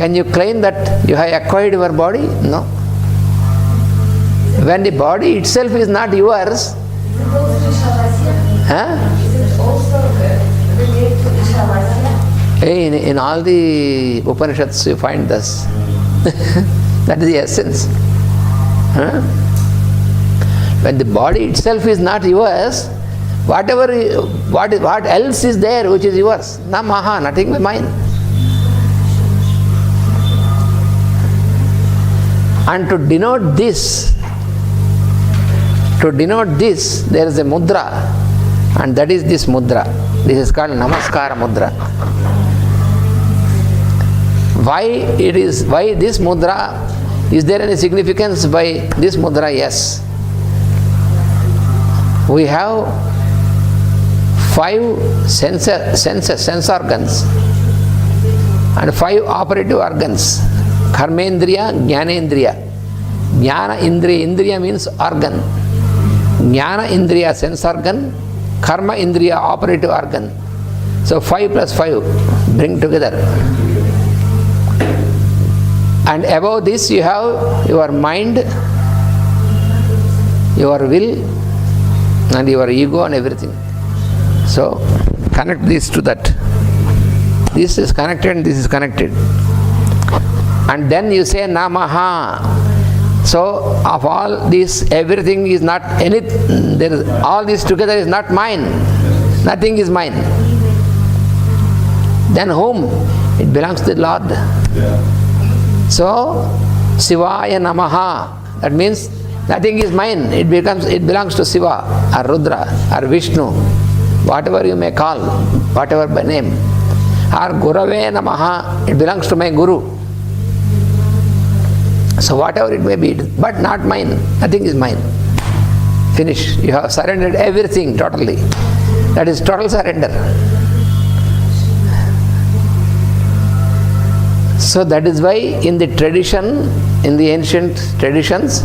Can you claim that you have acquired your body? No. When the body itself is not yours, in all the Upanishads you find this. That is the essence. When the body itself is not yours, what else is there which is yours? Namaha, nothing but mine. And to denote this, there is a mudra, and that is this mudra. This is called Namaskara mudra. Why this mudra? Is there any significance by this mudra? Yes. We have 5 sense organs and 5 operative organs. Karmendriya, Jnanendriya. Jnana Indriya, Indriya means organ. Jnana Indriya, sense organ. Karma Indriya, operative organ. So 5 plus 5, bring together. And above this you have your mind, your will, and your ego and everything. So connect this to that. This is connected and this is connected. And then you say Namaha. So of all this, everything is not anything. All this together is not mine. Nothing is mine. Then whom? It belongs to the Lord. So Shivaya Namaha. That means nothing is mine. It belongs to Shiva or Rudra or Vishnu, whatever you may call, whatever by name. Or Gurave Namaha. It belongs to my Guru. So whatever it may be, but not mine. Nothing is mine. Finish. You have surrendered everything totally. That is total surrender. So that is why in the tradition, in the ancient traditions,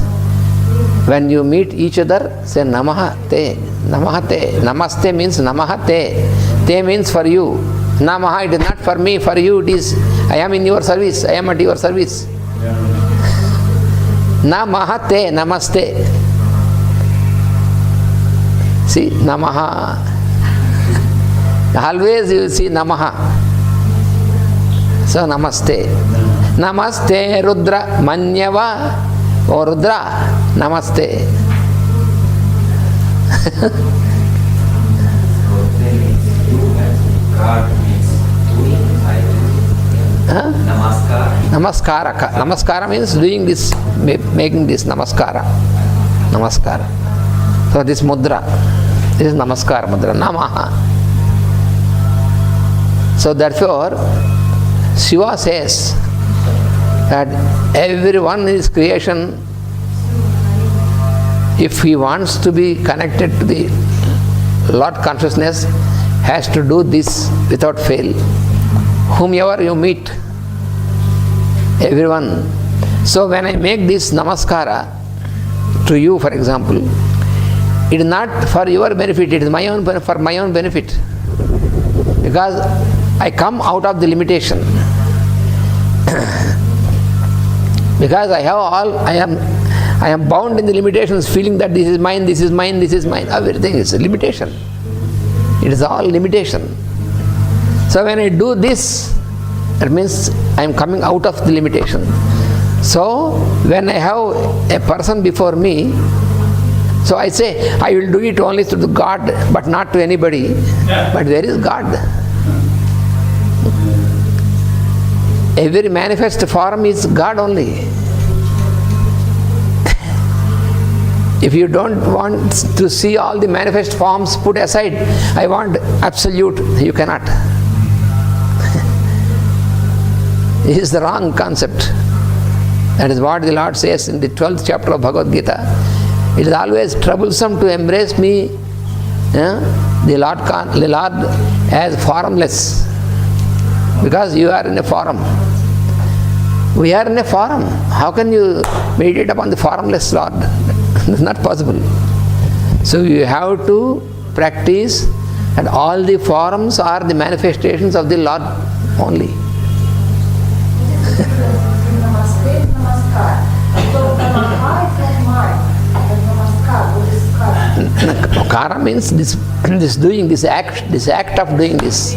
when you meet each other, say Namahate, Namahate. Namaste means Namahate. Te means for you. Namaha, it is not for me, for you it is. I am in your service, I am at your service. Namahate, Namaste. See, Namaha. Always you see Namaha. So Namaste. Namaste Rudra Manyava. O Rudra, Namaste. Namaskara. Namaskara means doing this, making this Namaskara. Namaskara. So this mudra, this is Namaskara mudra, Namaha. So therefore, Shiva says that everyone in his creation, if he wants to be connected to the Lord consciousness, has to do this without fail. Whomever you meet, everyone. So when I make this Namaskara to you, for example, it is not for your benefit, it is for my own benefit. Because I come out of the limitation. Because I am bound in the limitations, feeling that this is mine, this is mine, this is mine. Everything is a limitation. It is all limitation. So when I do this, that means I am coming out of the limitation. So when I have a person before me, so I say, I will do it only to the God, but not to anybody. But where is God? Every manifest form is God only. If you don't want to see all the manifest forms, put aside. I want absolute. You cannot. This is the wrong concept. That is what the Lord says in the 12th chapter of Bhagavad Gita. It is always troublesome to embrace me, the Lord as formless. Because you are in a form. We are in a form. How can you meditate upon the formless Lord? It's not possible. So you have to practice, and all the forms are the manifestations of the Lord only. Namaskara means this doing, this act of doing this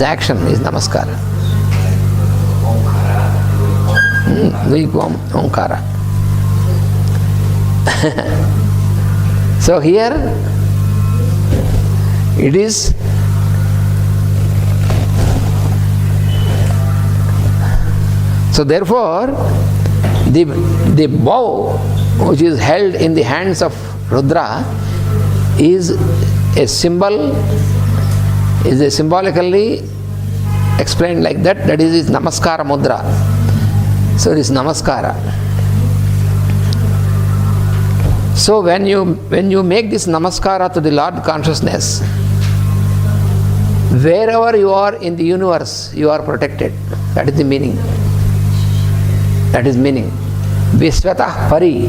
action is namaskara. Omkara. So here it is so therefore the bow which is held in the hands of Rudra is a symbol, is symbolically explained like that. That is his namaskara mudra. So it is namaskara. So when you make this namaskara to the Lord consciousness, wherever you are in the universe, you are protected. That is the meaning. That is meaning. Vishwatah Pari.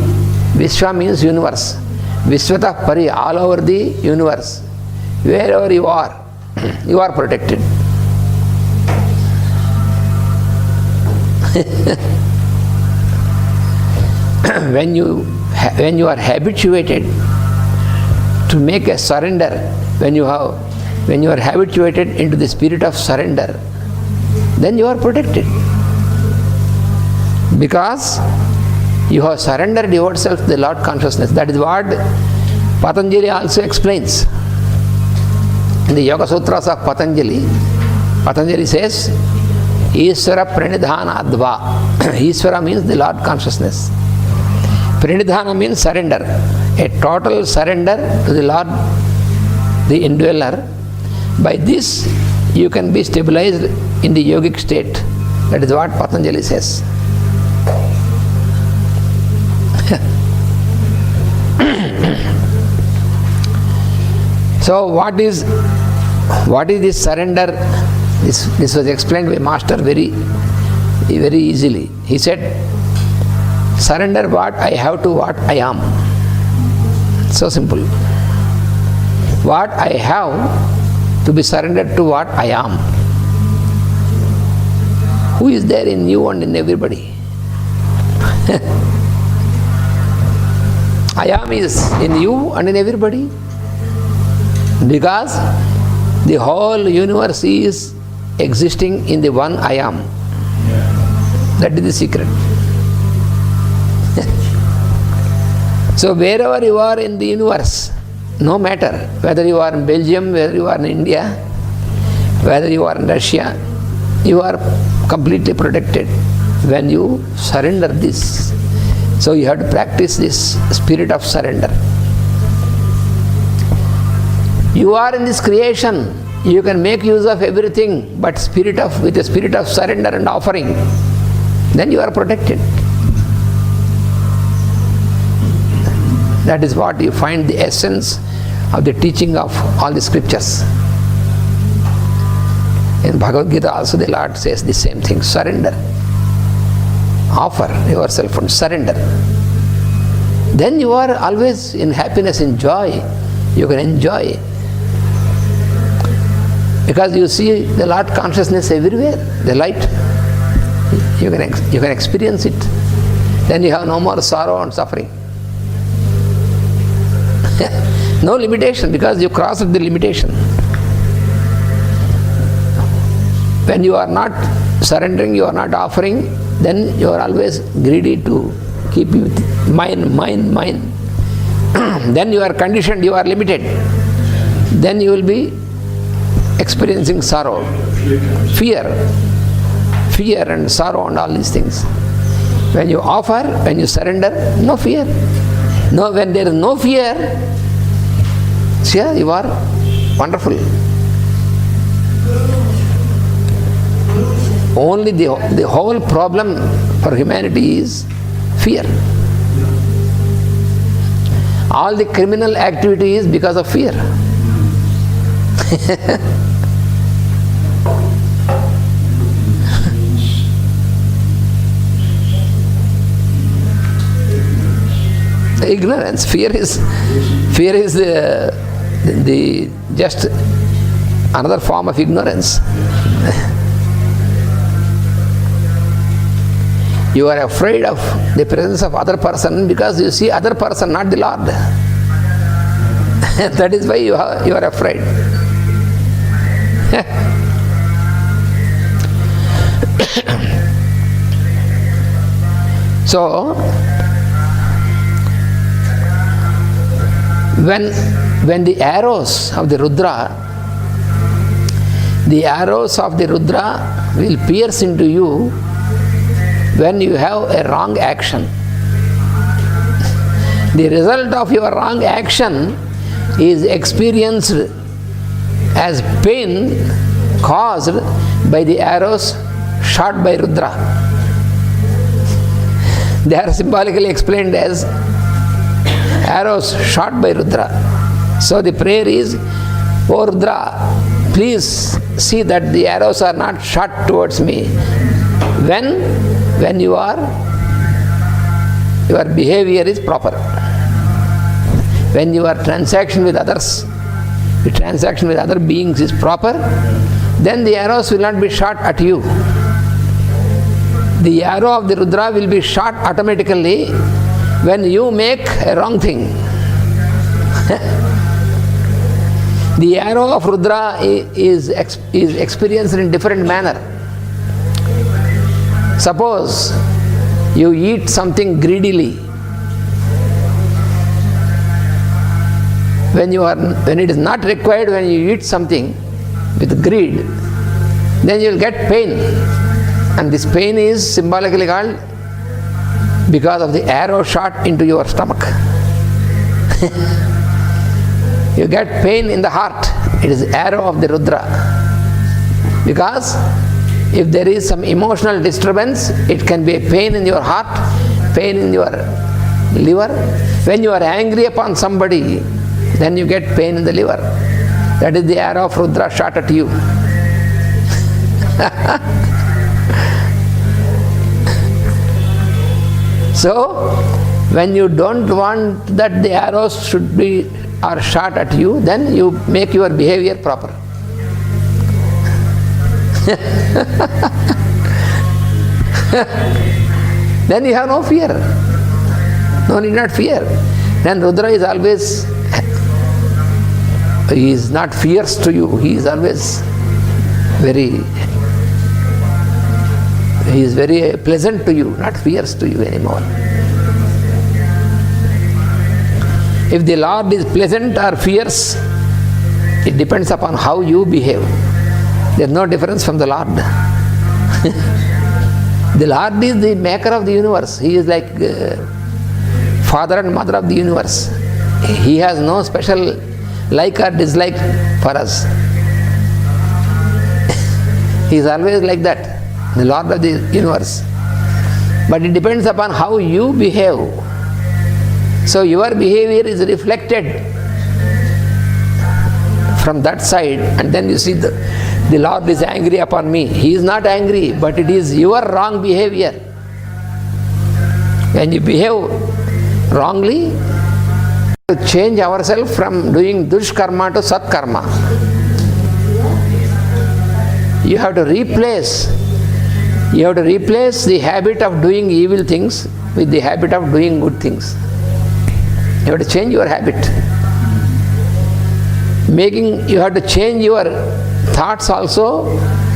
Vishwa means universe. Vishwatah Pari, all over the universe. Wherever you are protected. When you are habituated to make a surrender, when you are habituated into the spirit of surrender, then you are protected. Because you have surrendered yourself to the Lord consciousness. That is what Patanjali also explains. In the Yoga Sutras of Patanjali, Patanjali says, Ishvara Pranidhanadva. Ishvara means the Lord consciousness. Pranidhana means surrender. A total surrender to the Lord, the indweller. By this, you can be stabilized in the yogic state. That is what Patanjali says. So what is this surrender? This was explained by Master very easily. He said, surrender what I have to what I am. So simple. What I have to be surrendered to what I am. Who is there in you and in everybody? I am is in you and in everybody. Because the whole universe is existing in the one I am. That is the secret. So wherever you are in the universe, no matter whether you are in Belgium, whether you are in India, whether you are in Russia, you are completely protected when you surrender this. So you have to practice this spirit of surrender. You are in this creation, you can make use of everything, but with a spirit of surrender and offering, then you are protected. That is what you find the essence of the teaching of all the scriptures. In Bhagavad Gita also the Lord says the same thing, surrender. Offer yourself and surrender. Then you are always in happiness, in joy. You can enjoy. Because you see the Lord consciousness everywhere, the light. You can experience it. Then you have no more sorrow and suffering. No limitation, because you crossed the limitation. When you are not surrendering, you are not offering, then you are always greedy to keep mine. Then you are conditioned, you are limited. Then you will be experiencing sorrow, fear and sorrow and all these things. When you offer, when you surrender, no fear. No, when there is no fear, see, you are wonderful. Only the whole problem for humanity is fear. All the criminal activity is because of fear. Ignorance. Fear is the just another form of ignorance. You are afraid of the presence of other person because you see other person, not the Lord. That is why you are afraid. So, when the arrows of the Rudra will pierce into you when you have a wrong action. The result of your wrong action is experienced as pain caused by the arrows shot by Rudra. They are symbolically explained as arrows shot by Rudra. So the prayer is, "O Rudra, please see that the arrows are not shot towards me." When your behavior is proper. When your transaction with others, the transaction with other beings is proper, then the arrows will not be shot at you. The arrow of the Rudra will be shot automatically when you make a wrong thing. The arrow of Rudra is experienced in different manner. Suppose you eat something greedily. When it is not required, when you eat something with greed, then you will get pain. And this pain is symbolically called because of the arrow shot into your stomach. You get pain in the heart. It is arrow of the Rudra. Because if there is some emotional disturbance, it can be a pain in your heart, pain in your liver. When you are angry upon somebody, then you get pain in the liver. That is the arrow of Rudra shot at you. So, when you don't want that the arrows are shot at you, then you make your behavior proper. Then you have no fear. No need not fear. Then Rudra is always, he is not fierce to you. He is always very pleasant to you, not fierce to you anymore. If the Lord is pleasant or fierce, it depends upon how you behave. There is no difference from the Lord. The Lord is the maker of the universe. He is like father and mother of the universe. He has no special like or dislike for us. He is always like that, the Lord of the universe. But it depends upon how you behave. So your behavior is reflected from that side, and then you see the Lord is angry upon me. He is not angry, but it is your wrong behavior. When you behave wrongly, to change ourselves from doing dushkarma to satkarma. You have to replace the habit of doing evil things with the habit of doing good things. You have to change your habit. You have to change your thoughts also.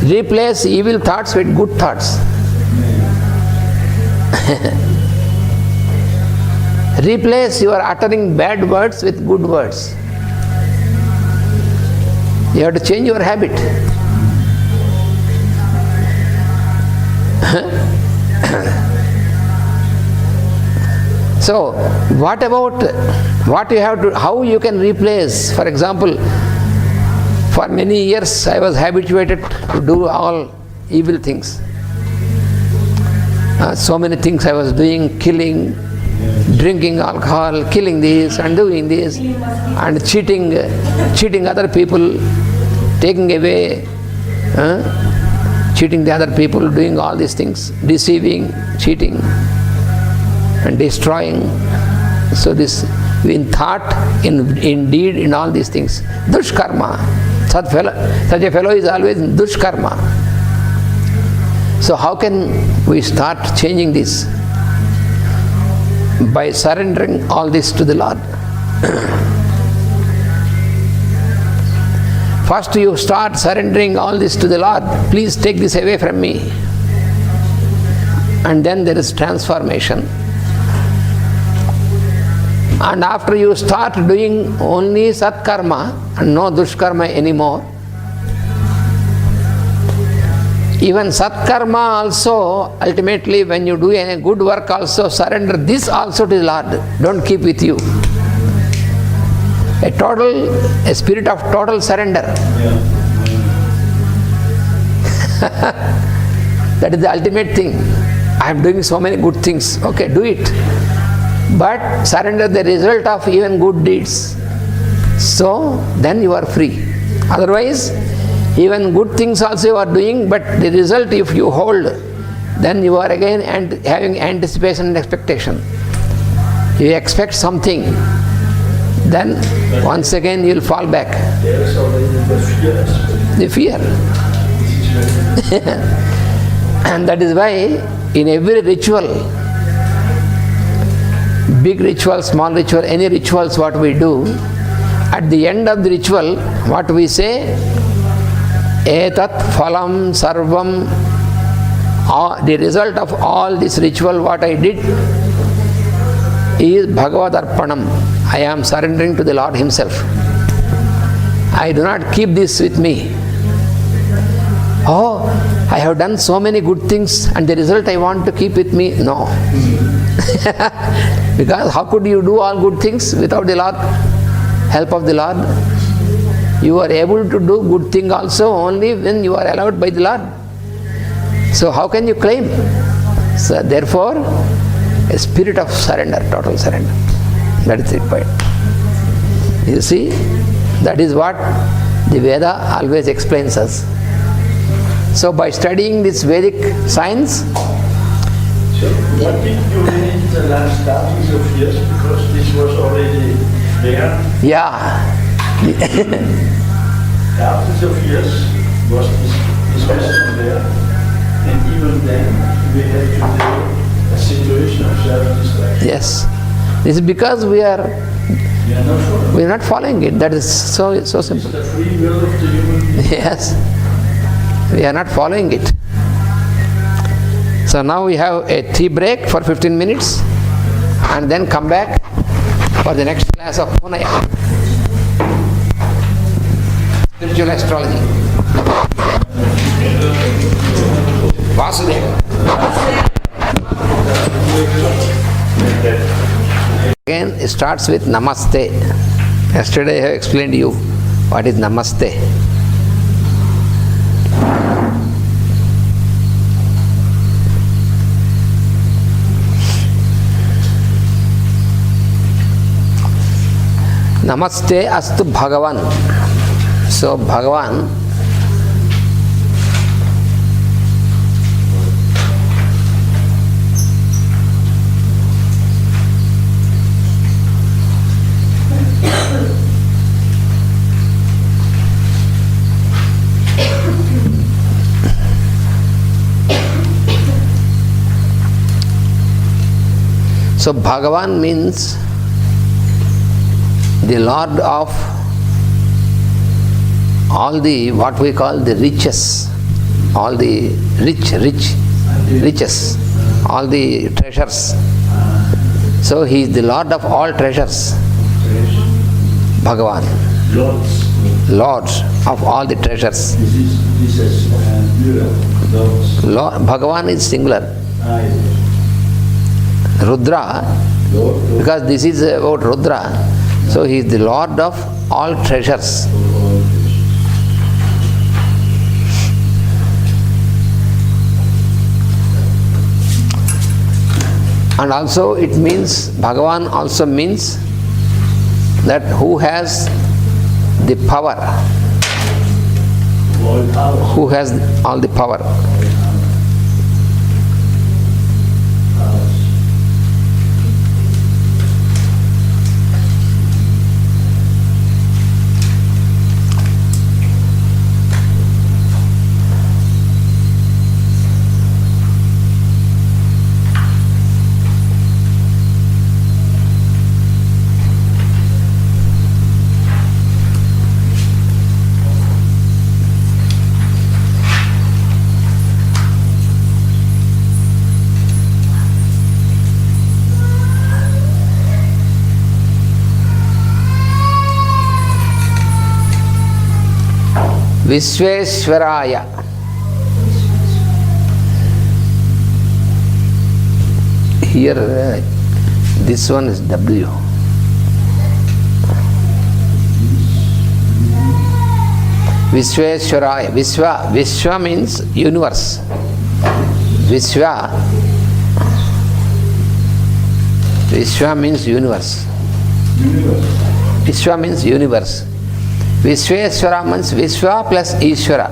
Replace evil thoughts with good thoughts. Replace your uttering bad words with good words. You have to change your habit. So, how you can replace? For example, for many years I was habituated to do all evil things. So many things I was doing, killing, drinking alcohol, killing this and doing this, and cheating other people, taking away, cheating the other people, doing all these things, deceiving, cheating, and destroying. So this, in thought, in deed, in all these things, dushkarma. Such a fellow is always in dushkarma. So how can we start changing this? By surrendering all this to the Lord. First you start surrendering all this to the Lord. Please take this away from me. And then there is transformation. And after you start doing only Satkarma and no Dushkarma anymore, even Satkarma also, ultimately when you do any good work also, surrender this also to the Lord. Don't keep with you. A spirit of total surrender. That is the ultimate thing. I am doing so many good things. Okay, do it. But surrender the result of even good deeds. So, then you are free. Otherwise, even good things also you are doing, but the result if you hold, then you are again having anticipation and expectation. You expect something, then once again you will fall back. The fear. And that is why in every ritual, big ritual, small ritual, any rituals what we do, at the end of the ritual, what we say, Etat phalam sarvam, the result of all this ritual what I did is Bhagavad Arpanam. I am surrendering to the Lord Himself. I do not keep this with me. Oh, I have done so many good things and the result I want to keep with me. No. Because how could you do all good things without the Lord, help of the Lord? You are able to do good thing also only when you are allowed by the Lord. So how can you claim? So therefore, a spirit of surrender, total surrender. That is required. You see, that is what the Veda always explains us. So by studying this Vedic science, so what did you need the last thousands of years, because this was already there? Yeah. Thousands of years was this wisdom there, and even then we have today a situation of self-destruction. Yes. This is because we are not following it. That is so simple. It's the free will of the human being. Yes. We are not following it. So now we have a tea break for 15 minutes and then come back for the next class of Punaya, spiritual astrology. Vasudeva. Again, it starts with Namaste. Yesterday I have explained to you what is Namaste. Namaste astu Bhagavan. So Bhagavan, so Bhagavan means the Lord of all the, what we call the riches, all the riches, all the treasures. So He is the Lord of all treasures. Bhagavan. Lord of all the treasures. This is plural. Lord, Bhagavan is singular. Rudra, because this is about Rudra, so He is the Lord of all treasures. And also it means, Bhagavan also means that who has the power, who has all the power. Vishveshwaraya. Here, this one is W. Vishveshwaraya. Vishwa means universe. Vishwa means universe. Vishwa means universe. Vishveshwara means Vishwa plus Ishvara.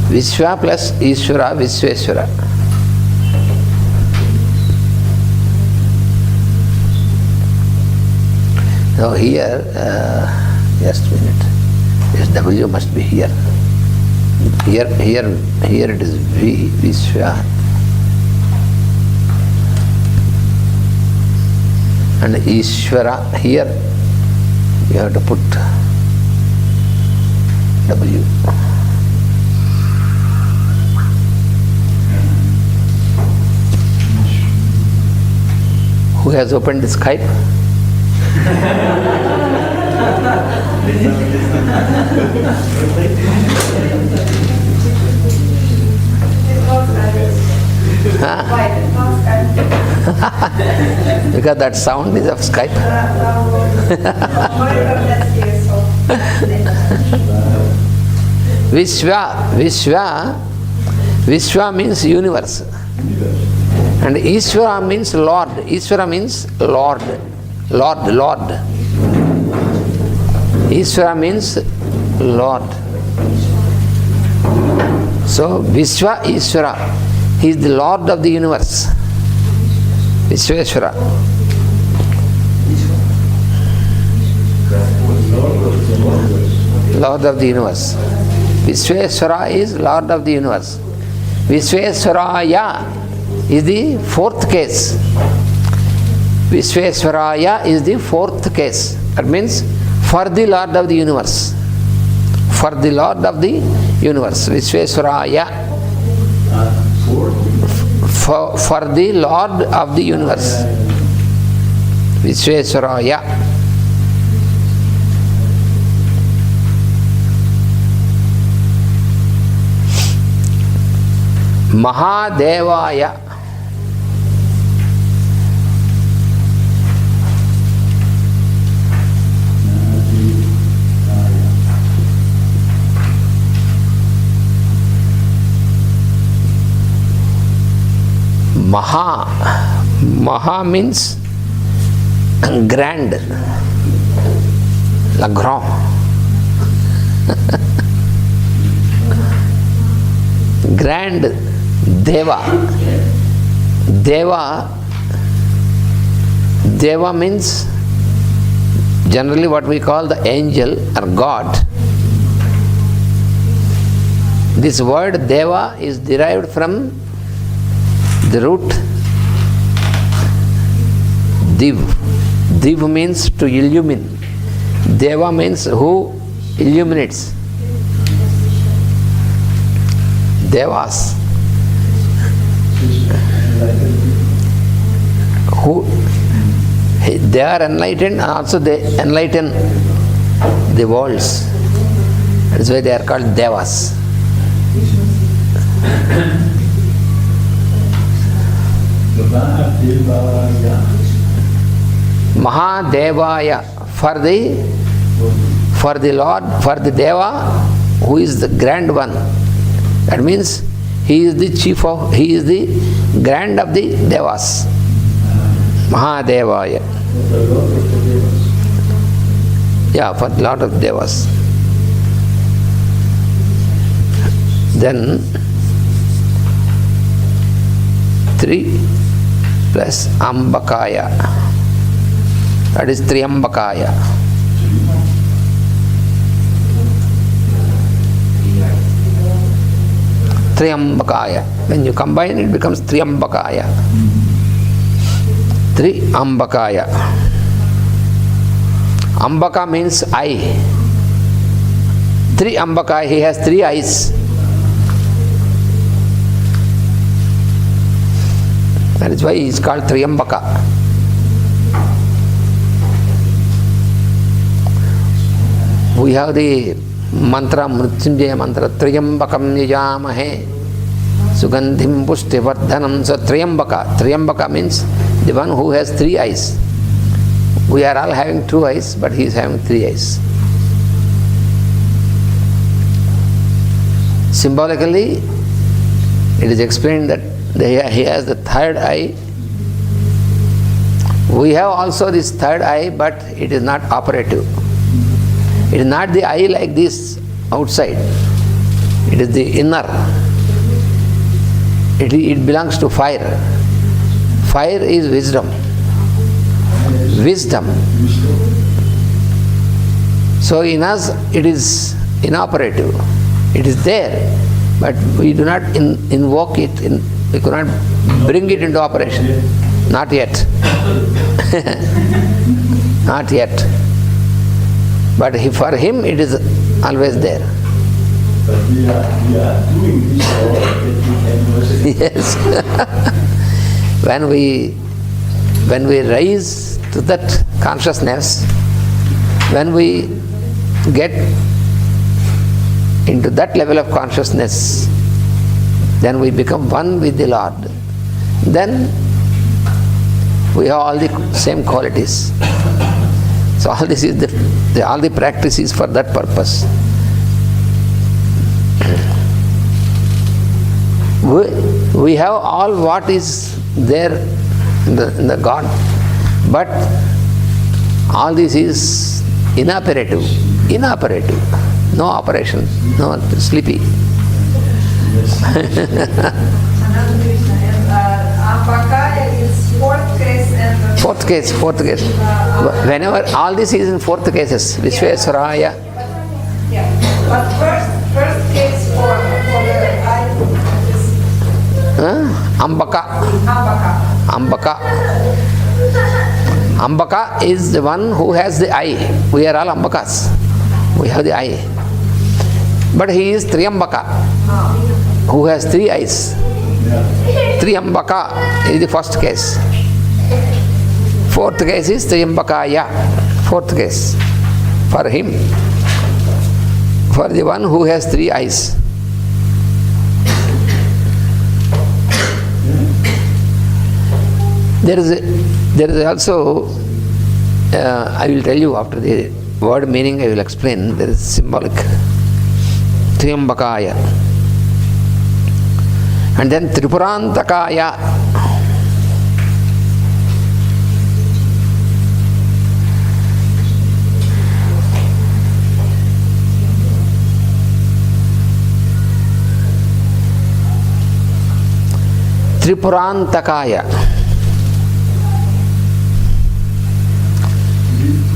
Vishwa plus Ishvara, Vishveshwara. So here, just a minute. This W must be here. Here it is V, Vishwa. And Ishvara, here you have to put W. Who has opened the Skype? Because that sound is of Skype. Vishwa means universe. And Ishvara means Lord. Ishvara means Lord. Lord. Ishvara means Lord. So Vishwa Ishvara, he is the Lord of the universe. Vishveshwara. Lord of the universe. Vishveshwara is Lord of the universe. Vishveshwaraya is the fourth case. Vishveshwaraya is the fourth case. That means for the Lord of the universe. For the Lord of the universe. Vishveshwaraya. For the Lord of the universe. Vishveshwaraya. Mahadevaya. Maha means grand, la grand. Grand Deva. Deva means generally what we call the angel or God. This word Deva is derived from the root Div. Div means to illumine. Deva means who illuminates. Devas. Who they are enlightened and also they enlighten the worlds. That is why they are called Devas. Mahadevaya, for the Lord, for the Deva, who is the grand one. That means he is the chief of, he is the grand of the Devas. Mahadevaya. Yeah, for the Lord of Devas. Then 3 plus Ambakaya. That is Triambakaya. Triambakaya. When you combine it becomes Triambakaya. Triambakaya. Ambaka means eye. Triambakaya, he has 3 eyes. That is why he is called Triambaka. We have the mantra, Mrityunjaya mantra, Triyambakam Yajamahe, Sugandhim Pushtivardhanam. So Triyambaka means the one who has three eyes. We are all having two eyes, but he is having three eyes. Symbolically, it is explained that he has the third eye. We have also this third eye, but it is not operative. It is not the eye like this outside. It is the inner. It belongs to fire. Fire is wisdom. Wisdom. So in us it is inoperative. It is there, but we do not invoke it. We cannot bring it into operation. Not yet. Not yet. But for him it is always there. But we are doing this so that we can worship. Yes. When we rise to that consciousness, when we get into that level of consciousness, then we become one with the Lord. Then we have all the same qualities. So all this is all the practice is for that purpose. We have all what is there in the God, but all this is inoperative. No operation, no sleepy. Ambaka is fourth case and Fourth case. Whenever all this is in fourth cases, Vishvesvaraya. Yeah, but first case for the eye is Ambaka. Ambaka. Ambaka is the one who has the eye. We are all Ambakas. We have the eye. But he is Triyambaka, who has three eyes. Triyambaka is the first case. Fourth case is Triyambakaya. Fourth case for him. For the one who has three eyes. There is also, I will tell you after the word meaning, I will explain. There is symbolic. Triyambakaya. And then Tripurantakaya. Tripurantakaya.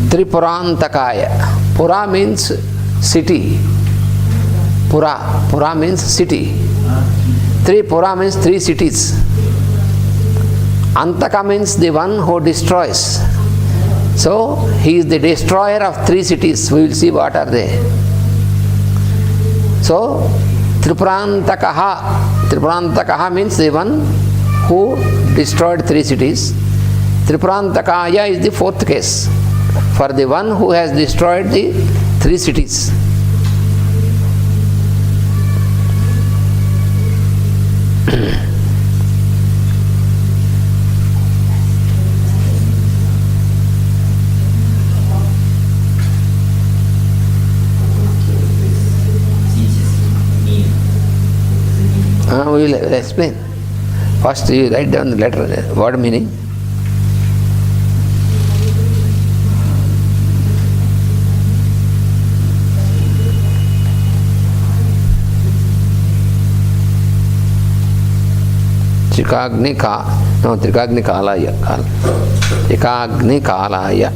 Tripurantakaya. Pura means city. Pura means city. Tripura means three cities. Antaka means the one who destroys. So he is the destroyer of three cities. We will see what are they. So Tripurantakaha. Tripurantakaha means the one who destroyed three cities. Tripurantakaya is the fourth case, for the one who has destroyed the three cities. We will explain. First you write down the letter, word meaning. Trikagni Kalaya. Trikagni Kalaya.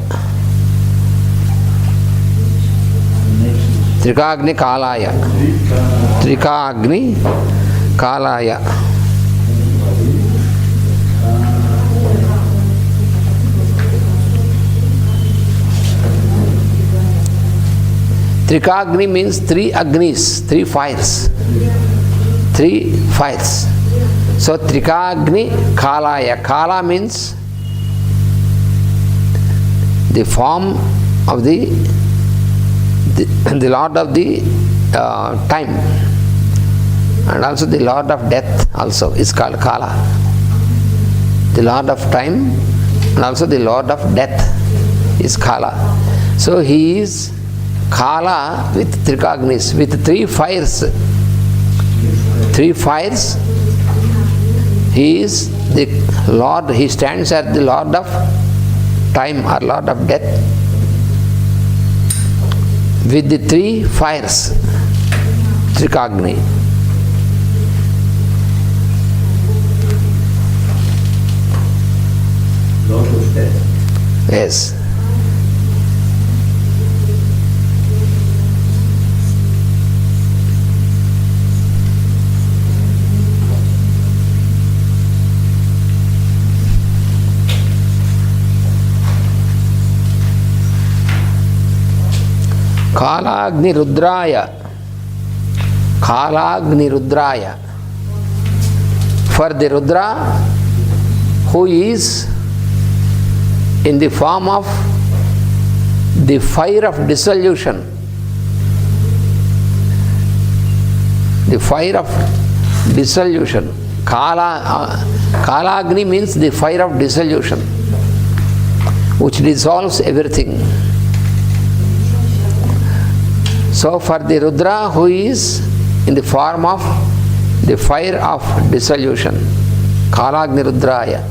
Trikagni Kalaya. Trikagni Kalaya. Trikagni means three Agnis, three fires. Three fires. So Trikagni Kalaya. Kala means the form of the the lord of the time, and also the lord of death also is called Kala. The lord of time and also the lord of death is Kala. So he is Kala with Trikagnis, with three fires. Three fires. He is the Lord, he stands as the Lord of time or Lord of death with the three fires, Trikagni. Lord of death. Yes. Kalagni Rudraya. Kalagni Rudraya. For the Rudra who is in the form of the fire of dissolution. The fire of dissolution. Kalagni means the fire of dissolution, which dissolves everything. So for the Rudra who is in the form of the fire of dissolution, Kalagni Rudraya.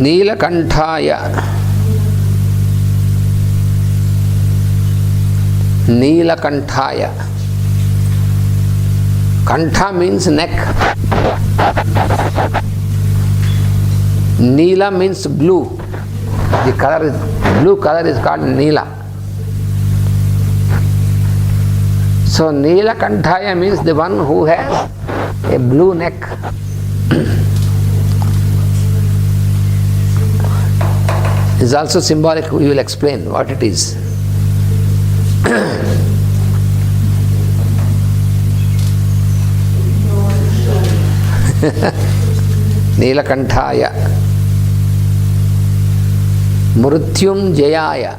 Neelakantaya. Neelakantaya. Kantha means neck. Neela means blue. The color is, blue color is called Neela. So Neelakantaya means the one who has a blue neck. Is also symbolic, we will explain what it is. Neelakantaya. Mrutyum Jayaya.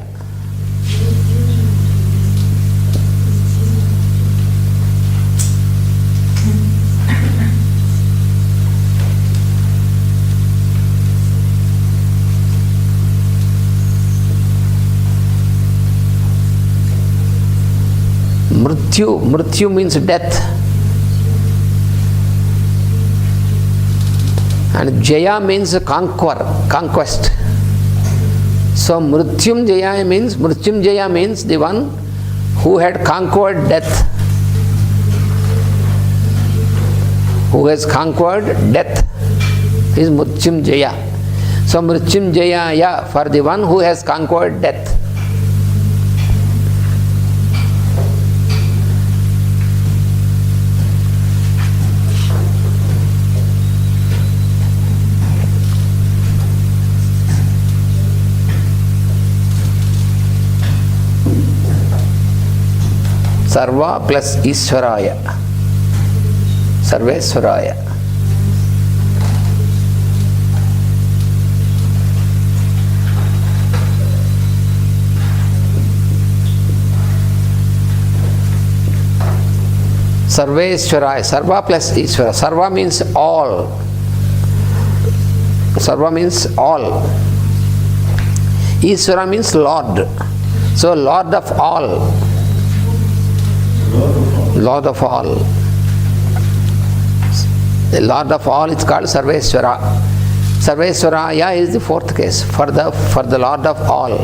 Mrityu means death, and Jaya means conquest. So Mrityunjaya means the one who had conquered death. Who has conquered death is Mrityunjaya. So Mrityunjaya for the one who has conquered death. Sarva plus Ishwaraya. Sarveswaraya. Sarveswaraya. Sarva plus Ishvara. Sarva means all. Sarva means all. Ishvara means Lord. So Lord of all. Lord of all. The Lord of all is called Sarveswara. Sarveswaraya is the fourth case for the Lord of all.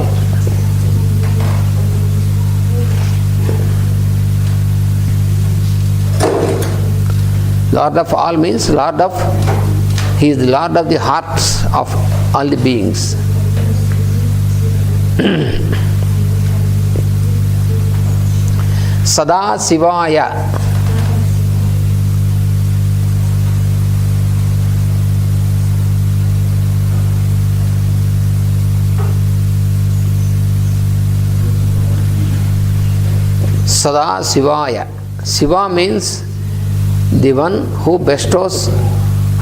Lord of all means Lord of, he is the Lord of the hearts of all the beings. Sada Sivaya. Sada Sivaya. Siva means the one who bestows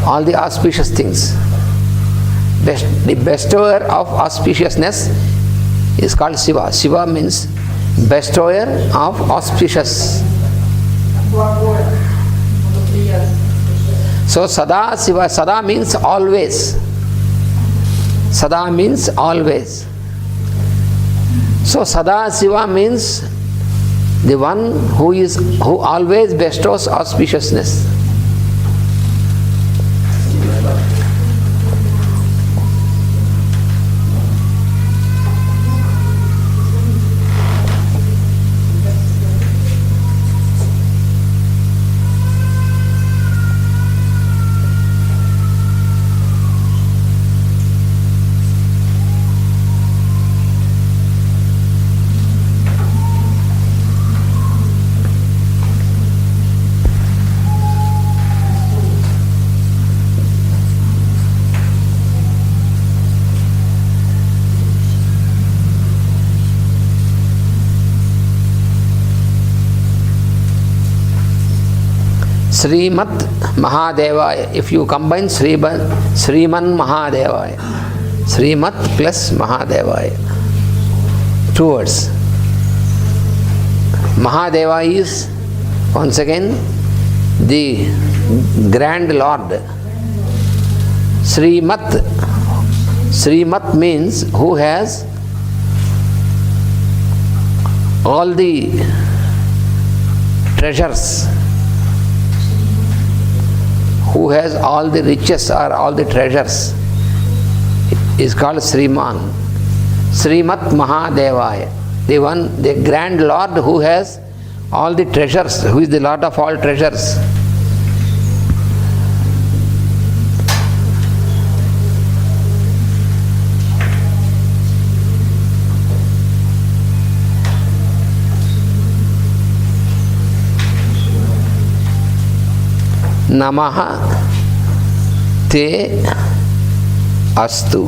all the auspicious things. The bestower of auspiciousness is called Siva. Siva means bestower of auspicious. So Sada Siva, Sada means always. Sada means always. So Sada Siva means the one who always bestows auspiciousness. Srimat Mahadevaya. If you combine Sriman Mahadevaya, Srimat plus Mahadevaya, two words. Mahadeva is once again the Grand Lord. Srimat, Srimat means who has all the treasures, who has all the riches or all the treasures, is called Sriman. Srimat Mahadevaya, the one, the Grand Lord who has all the treasures, who is the Lord of all treasures. Namaha te astu.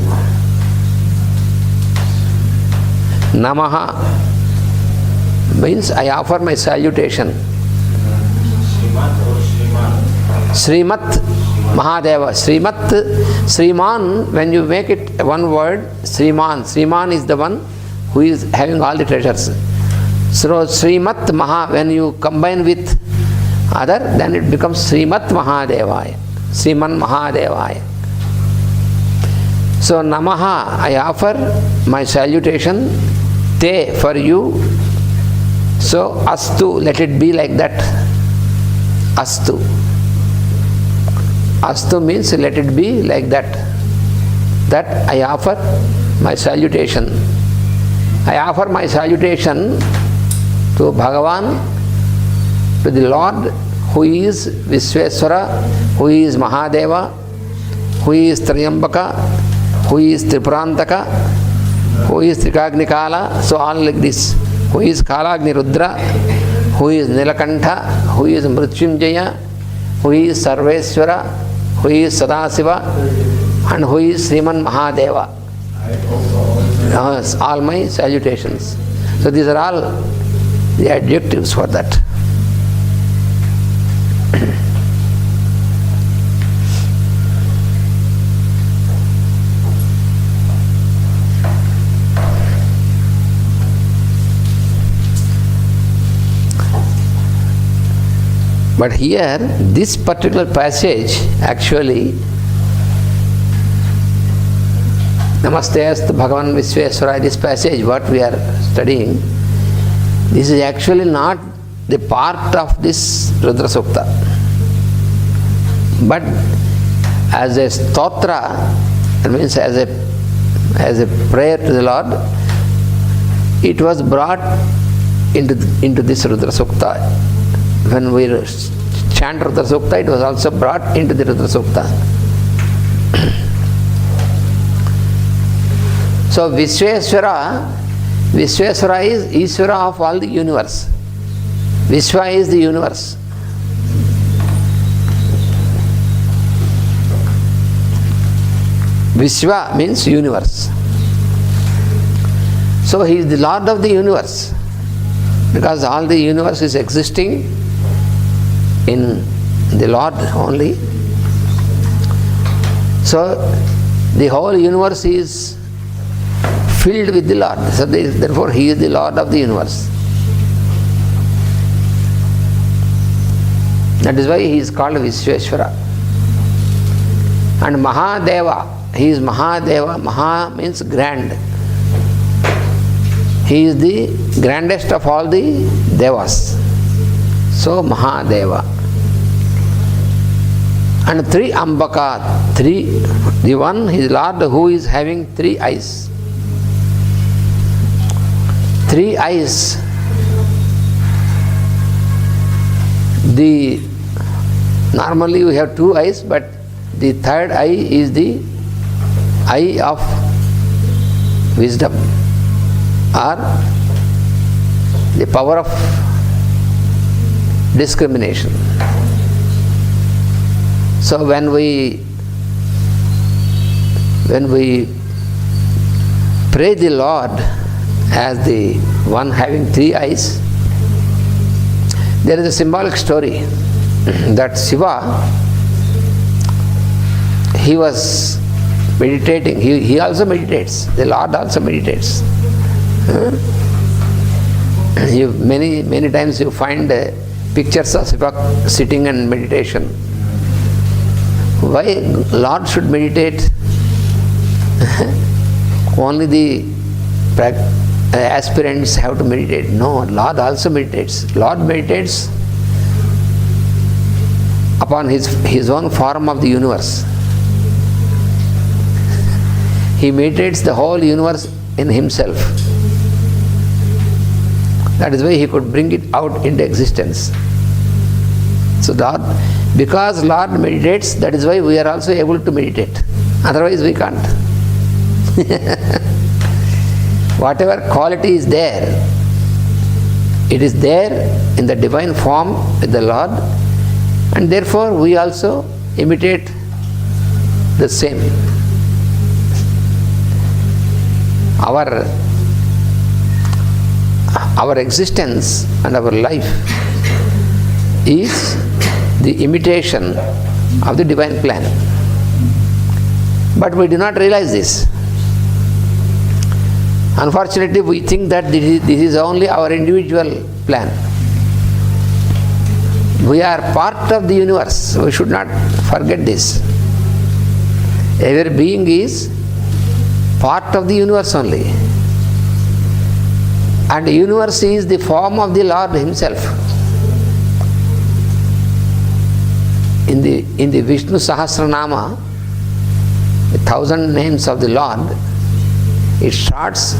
Namaha means I offer my salutation. Srimat Mahadeva. Srimat, Sriman, when you make it one word, Sriman. Sriman is the one who is having all the treasures. So Srimat Maha, when you combine with other, then it becomes Srimat Mahadevaya, Sriman Mahadevaya. So Namaha, I offer my salutation, Te, for you. So Astu, let it be like that. Astu. Astu means let it be like that. That I offer my salutation. I offer my salutation to Bhagavan, to the Lord who is Vishweswara, who is Mahadeva, who is Triyambaka, who is Tripurantaka, who is Trikagnikala, so all like this. Who is Kalagni Rudra, who is Nilakantha, who is Mrityunjaya, who is Sarveswara, who is Sadasiva, and who is Sriman Mahadeva. All my salutations. So these are all the adjectives for that. But here, this particular passage, actually, Namaste Astu Bhagavan Vishweswara, this passage, what we are studying, this is actually not the part of this Rudrasukta. But as a stotra, that means as a prayer to the Lord, it was brought into this Rudrasukta. When we chant Rudrasukta, it was also brought into the Rudrasukta. So Vishweswara is Ishvara of all the universe. Vishwa is the universe. Vishwa means universe. So he is the Lord of the universe. Because all the universe is existing in the Lord only. So the whole universe is filled with the Lord. So therefore He is the Lord of the universe. That is why He is called Vishweshwara. And Mahadeva, He is Mahadeva. Maha means grand. He is the grandest of all the Devas. So Mahadeva. And 3 Ambaka, 3, the one, His Lord who is having 3 eyes. 3 eyes. Normally we have 2 eyes, but the 3rd eye is the eye of wisdom, or the power of discrimination. So when we pray the Lord as the one having 3 eyes, there is a symbolic story that Shiva, he was meditating. He also meditates. The Lord also meditates. Many times you find pictures of Shiva sitting and meditation. Why Lord should meditate? Only the aspirants have to meditate. No, Lord also meditates. Lord meditates upon his own form of the universe. He meditates the whole universe in Himself. That is why He could bring it out into existence. So Lord, because Lord meditates, that is why we are also able to meditate. Otherwise we can't. Whatever quality is there, it is there in the divine form with the Lord, and therefore we also imitate the same. Our existence and our life is the imitation of the divine plan. But we do not realize this. Unfortunately, we think that this is only our individual plan. We are part of the universe. We should not forget this. Every being is part of the universe only. And the universe is the form of the Lord Himself. In the Vishnu Sahasranama, 1,000 names of the Lord, it starts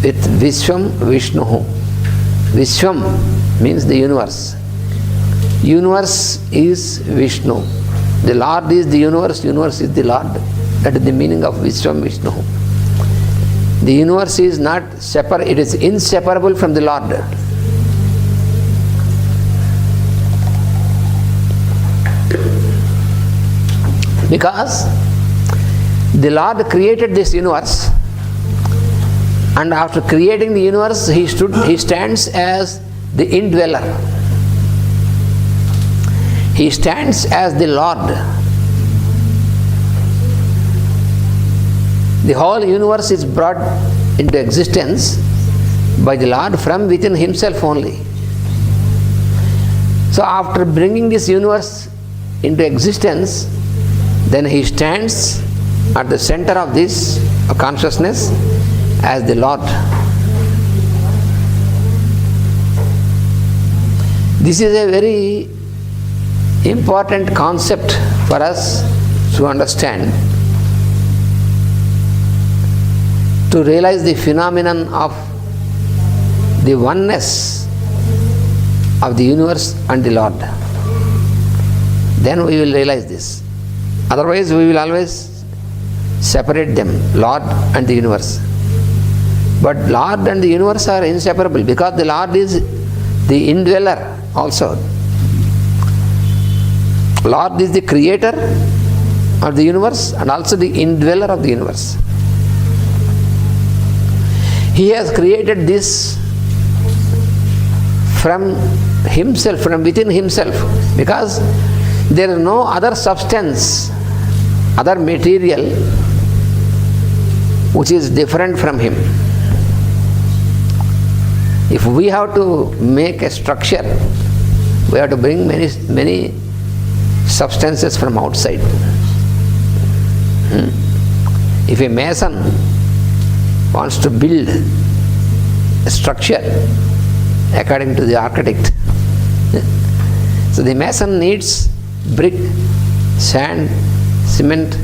with Vishwam Vishnuhu. Vishwam means the universe. Universe is Vishnu. The Lord is the universe, universe is the Lord. That is the meaning of Vishwam Vishnuhu. The universe is not separate, it is inseparable from the Lord. Because the Lord created this universe, and after creating the universe, He stands as the indweller. He stands as the Lord. The whole universe is brought into existence by the Lord from within Himself only. So after bringing this universe into existence, then He stands at the center of this consciousness as the Lord. This is a very important concept for us to understand, to realize the phenomenon of the oneness of the universe and the Lord. Then we will realize this. Otherwise we will always separate them, Lord and the universe. But Lord and the universe are inseparable, because the Lord is the indweller also. Lord is the creator of the universe and also the indweller of the universe. He has created this from himself, from within himself, because there is no other substance, other material which is different from him. If we have to make a structure, we have to bring many substances from outside. If a mason wants to build a structure according to the architect, so the mason needs brick, sand, cement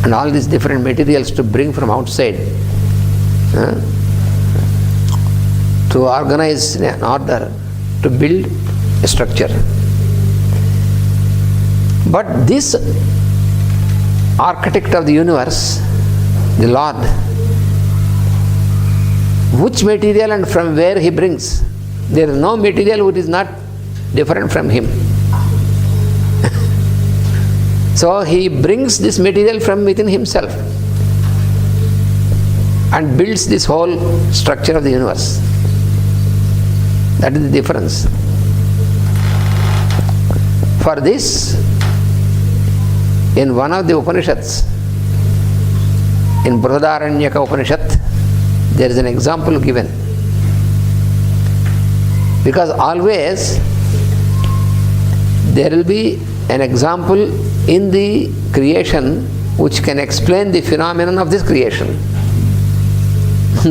and all these different materials to bring from outside to organize an order to build a structure. But this architect of the universe, the Lord, which material and from where he brings? There is no material which is not different from him. So he brings this material from within himself and builds this whole structure of the universe. That is the difference. For this, in one of the Upanishads, in Brihadaranyaka Upanishad, there is an example given. Because always there will be an example in the creation which can explain the phenomenon of this creation.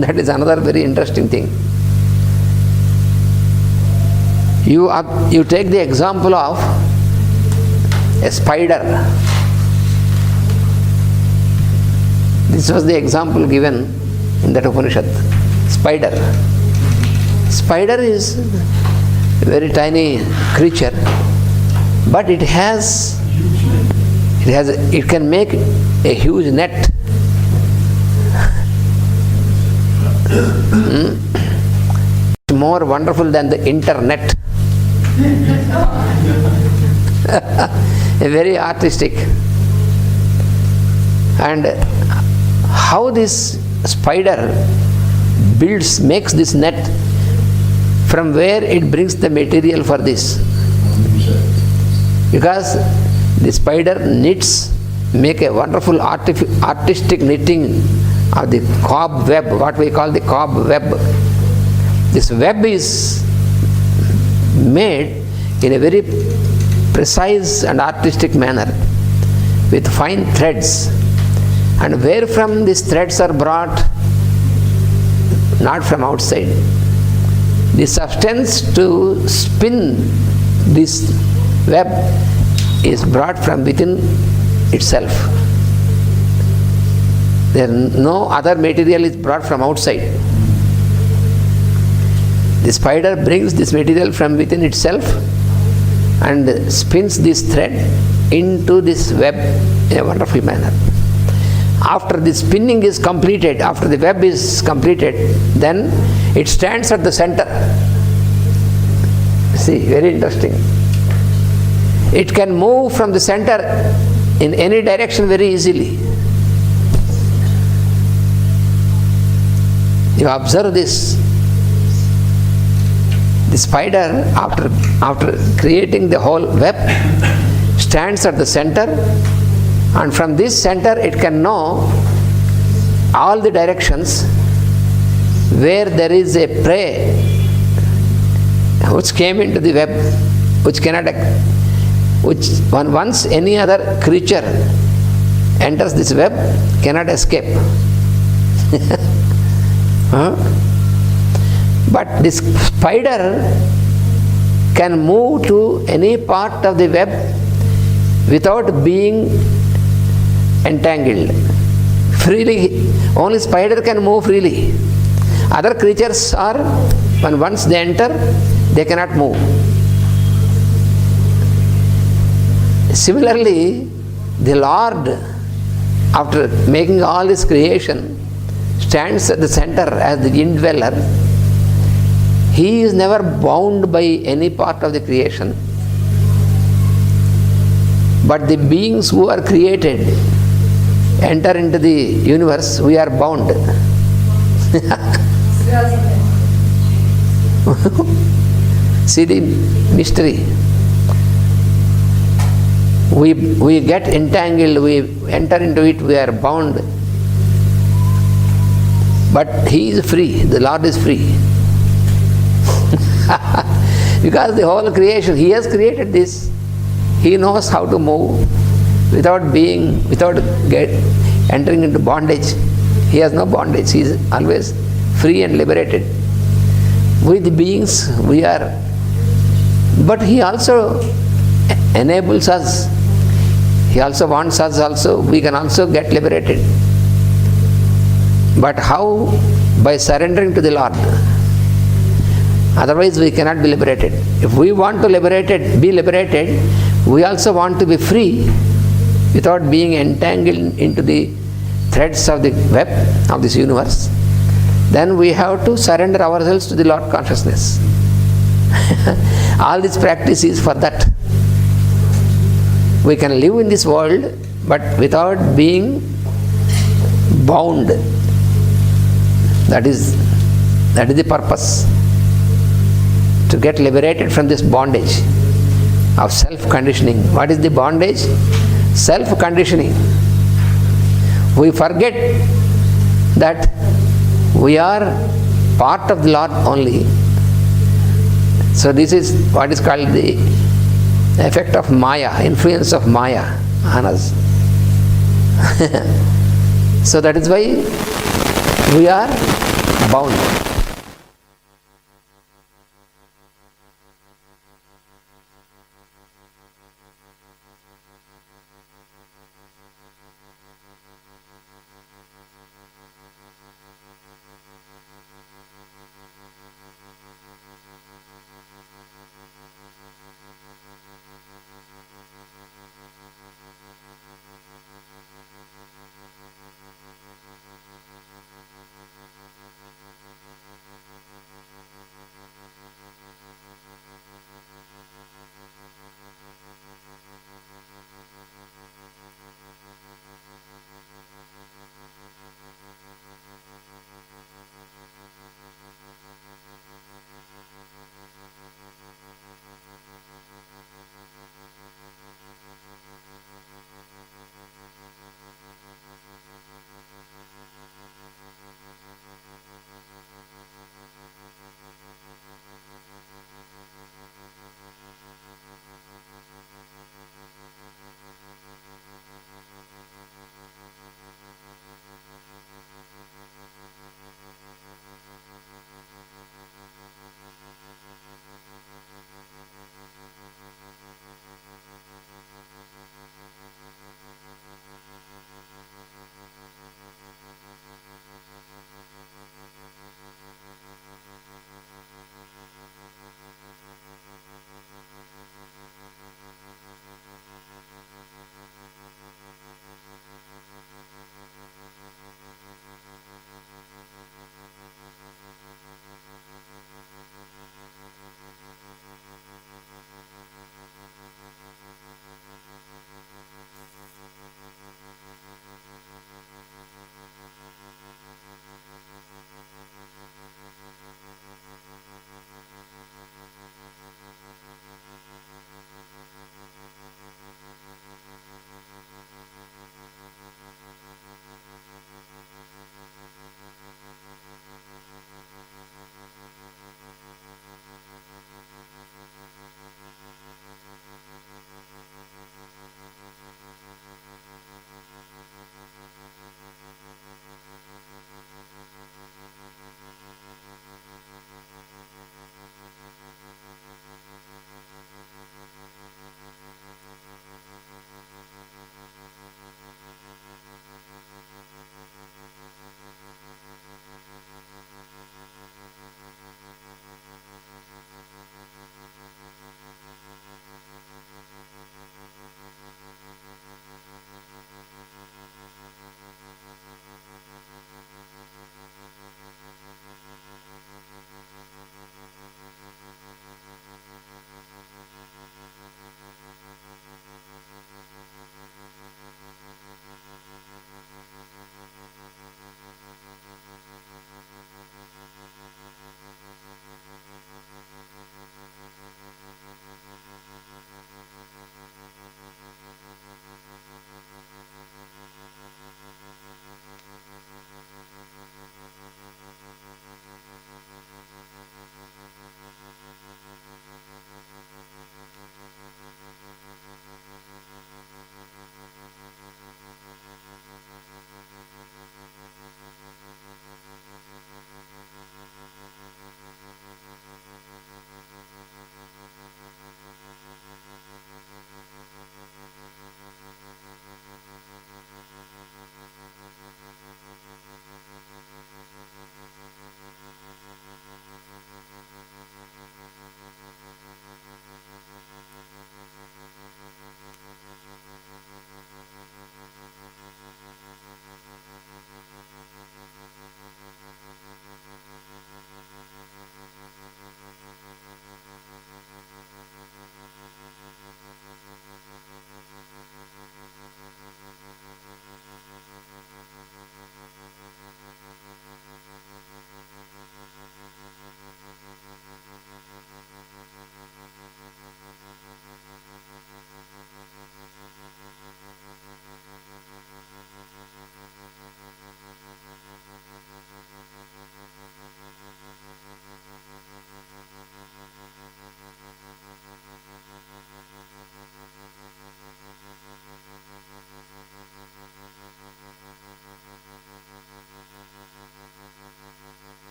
That is another very interesting thing. You take the example of a spider. This was the example given in that Upanishad. Spider. Spider is a very tiny creature, but it can make a huge net. More wonderful than the internet. Very artistic. And how this spider makes this net, from where it brings the material for this? Because the spider knits, make a wonderful artistic knitting of the cobweb, what we call the cobweb. This web is made in a very precise and artistic manner with fine threads. And where from these threads are brought? Not from outside. The substance to spin this web is brought from within itself. No other material is brought from outside. The spider brings this material from within itself and spins this thread into this web in a wonderful manner. After the spinning is completed, after the web is completed, then it stands at the center. See, very interesting. It can move from the center in any direction very easily. You observe this. The spider, after creating the whole web, stands at the center, and from this center it can know all the directions where there is a prey which came into the web, which once any other creature enters this web, cannot escape. But this spider can move to any part of the web without being entangled. Freely, only spider can move freely. Other creatures are, when once they enter, they cannot move. Similarly, the Lord, after making all this creation, stands at the center as the indweller. He is never bound by any part of the creation. But the beings who are created enter into the universe, we are bound. See the mystery. We get entangled, we enter into it, we are bound. But He is free, the Lord is free. Because the whole creation, He has created this. He knows how to move without entering into bondage. He has no bondage. He is always free and liberated. We the beings, we are. But He also enables us. He also wants us also. We can also get liberated. But how? By surrendering to the Lord. Otherwise we cannot be liberated. If we want to be liberated, we also want to be free without being entangled into the threads of the web of this universe. Then we have to surrender ourselves to the Lord consciousness. All this practice is for that. We can live in this world, but without being bound. That is the purpose. To get liberated from this bondage of self-conditioning. What is the bondage? Self-conditioning. We forget that we are part of the Lord only. So this is what is called the effect of Maya, influence of Maya on us. So that is why we are bound.